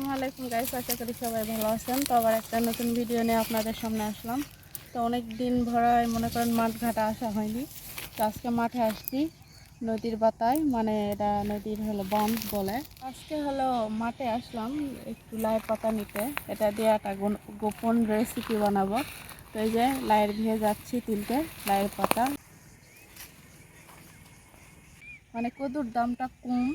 আসসালামু আলাইকুম গাইস, আশা করি সবাই ভালো আছেন। তো আবার একটা নতুন ভিডিও নিয়ে আপনাদের সামনে আসলাম। তো অনেক দিন ভরায় মনে করেন মাঠ ঘাটা আসা হয়নি। তো আজকে মাঠে আসছি নদীর পাতায়, মানে এটা নদীর হলো বাঁধ বলে। আজকে হলো মাঠে আসলাম একটু লাইয়ের পাতা নিতে, এটা দিয়ে একটা গোপন রেসিপি বানাবো। তো এই যে লাইয়ের ভিয়ে যাচ্ছি তুলতে লাইয়ের পাতা। মানে কদুর দামটা কম,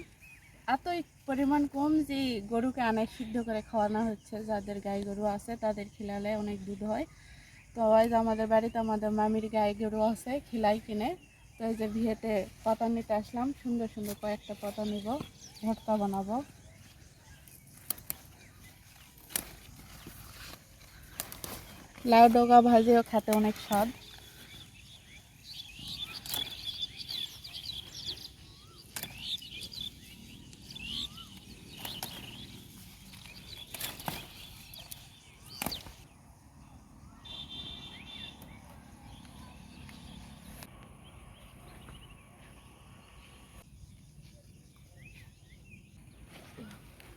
এতই পরিমাণ কম যে গরুকে আনে সিদ্ধ করে খাওয়ানো হচ্ছে। যাদের গাই গরু আছে তাদের খিলালে অনেক দুধ হয়। তো আমাদের বাড়িতে আমাদের মামির গাই গরু আছে, খিলাই কিনে। তো এই যে ভিয়েতে পাতা নিতে আসলাম, সুন্দর সুন্দর কয়েকটা পাতা নিব, ভর্তা বানাবো। লাউ ডগা ভাজিও খেতে অনেক স্বাদ।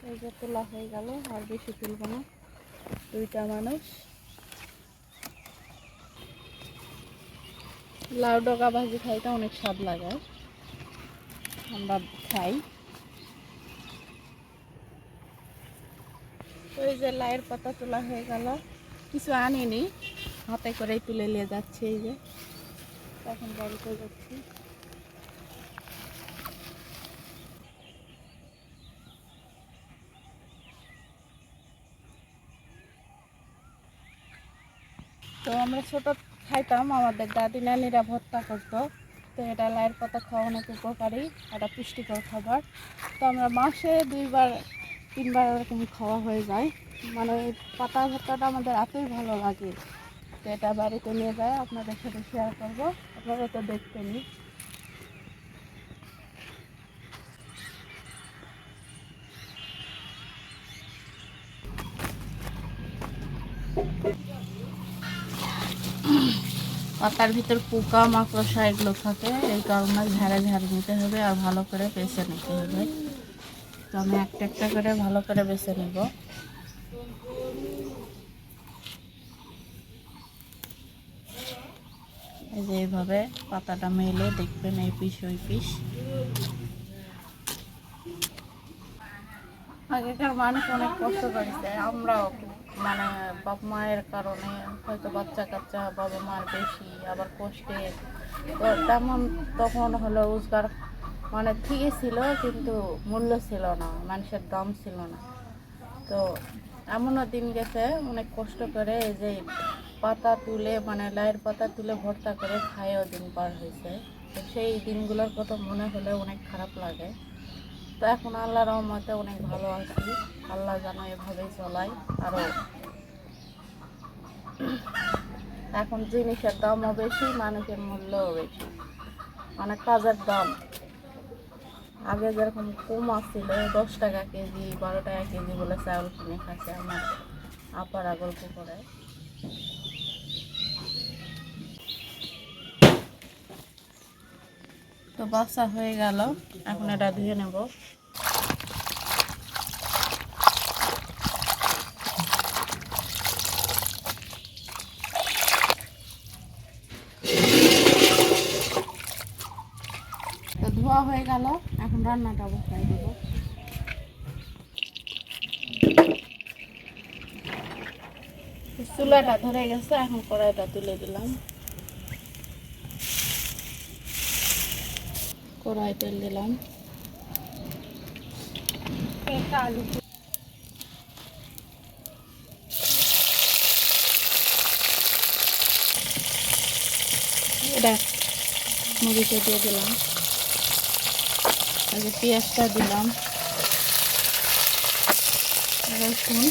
এই যে তোলা হয়ে গেল, আর বেশি তুলব না, দুইটা মানুষ। লাউ ডগা ভাজি খাইতে অনেক স্বাদ লাগে, আমরা খাই। তো এই যে লাইয়ের পাতা তোলা হয়ে গেল, কিছু আনিনি, হাতে করেই তুলে নিয়ে যাচ্ছি। এই যে এখন বাড়িতে যাচ্ছি। তো আমরা ছোট খাইতাম, আমাদের দাদি নানিরা ভর্তা করতো। তো এটা লাইয়ের পাতা খাওয়া অনেক উপকারী, এটা পুষ্টিকর খাবার। তো আমরা মাসে 2-3বার এরকম খাওয়া হয়ে যায়। মানে এই পাতা ভর্তাটা আমাদের এতই ভালো লাগে, তো এটা বাড়িতে নিয়ে যায় আপনাদের সাথে শেয়ার করবো, আপনারা তো দেখতেনই। পাতার ভিতর পোকা মাকড়সা এগুলো থাকে, এই কারণে ঝাড়ে ঝাড়ে নিতে হবে আর ভালো করে বেছে নিতে হবে। তো আমি একটা একটা করে ভালো করে বেছে নেব। এই যে এইভাবে পাতাটা মেলে দেখবেন এই পিস ওই পিস। আগেকার মানুষ অনেক কষ্ট করেছে, আমরাও মানে বাপ মায়ের কারণে হয়তো বাচ্চা কাচ্চা বাবা মার বেশি, আবার কষ্টে। তো তেমন তখন হলো রোজগার মানে ঠিকই ছিল, কিন্তু মূল্য ছিল না, মানুষের দাম ছিল না। তো এমনও দিন গেছে অনেক কষ্ট করে এই যে পাতা তুলে, মানে লাইয়ের পাতা তুলে ভর্তা করে খায়ও দিন পার হয়েছে। তো সেই দিনগুলোর কথা মনে হলে অনেক খারাপ লাগে। তো এখন আল্লাহর রহমতে অনেক ভালো আছি, আল্লাহ যেন এভাবেই চলাই আরও। এখন জিনিসের দামও বেশি, মানুষের মূল্যও বেশি, মানে কাজের দাম। আগে যেরকম কম আসছিল, 10 টাকা কেজি 12 টাকা কেজি বলে চাউল কিনে খাচ্ছে আমার আপারা গল্প করে। তো বাসা হয়ে গেল, এখন এটা ধুয়ে নেব। তো ধোয়া হয়ে গেল, এখন রান্নাটা বসাই দেবো। চুলাটা ধরে গেছে, এখন কড়াইটা তুলে দিলাম। কড়াই তেল দিলাম, আলু এটা মরিচে দিয়ে দিলাম, আগে পেঁয়াজটা দিলাম, রসুন,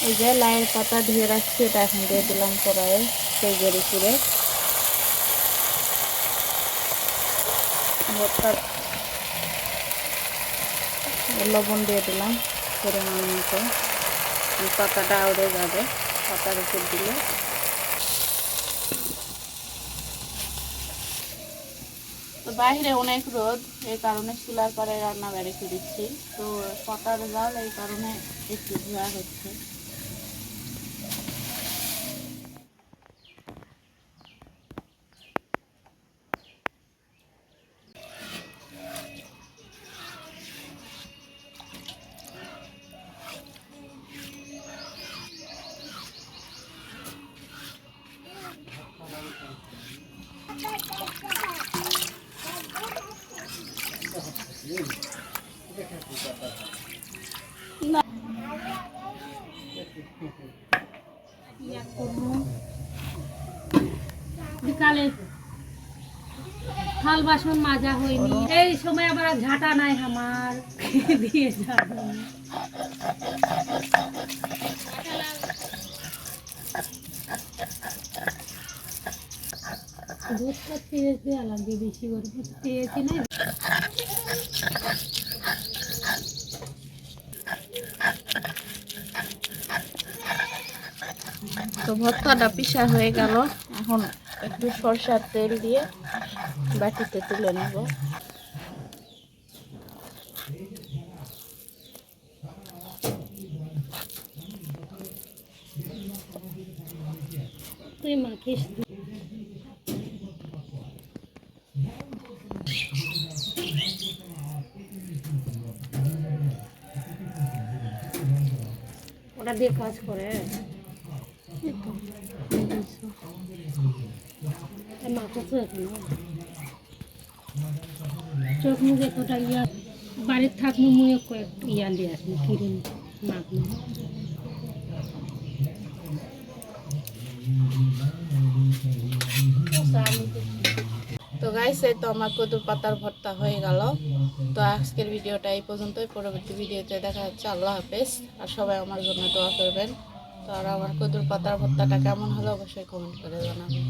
এই যে লাইয়ের পাতা ধুয়ে রাখছি, এটা এখন দিয়ে দিলাম কড়াইয়ে সেই গড়ি করে। লবণ দিয়ে দিলাম পরিমাণ মতো, পাতাটা উড়ে যাবে পাতার উপর দিলে। তো বাইরে অনেক রোদ, এই কারণে চুলার পরে রান্না বেড়ে দিচ্ছি। তো পাতার জাল, এই কারণে একটু ধোয়া হচ্ছে। বিকালে থাল বাসন মাজা হয়নি, এই সময় আবার ঝাঁটা নাই আমার দিয়ে যাবো। দুধটা তেজ দেওয়া লাগবে বেশি করে, তেজ না। তো ভর্তাটা পিষা হয়ে গেল, এখন একটু সরষার তেল দিয়ে বাটিতে তুলে নেব। তুই মাখিস। ওটা দিয়ে কাজ করে মাখাচ্ছে এখন। চোখ মুখ এতটা ইয়া বাড়ির থাকলে মুয়ে কয়েক ইয়া দিয়ে আসবো কিরিম মাখবো। তো গাইস, এই তো আমার কদুর পাতার ভর্তা হয়ে গেল। তো আজকের ভিডিওটা এই পর্যন্তই। পরবর্তী ভিডিওতে দেখা হচ্ছে। আল্লাহ হাফেজ। আর সবাই আমার জন্য দোয়া করবেন। তো আর আমার কদুর পাতার ভর্তাটা কেমন হলো অবশ্যই কমেন্ট করে জানাবেন।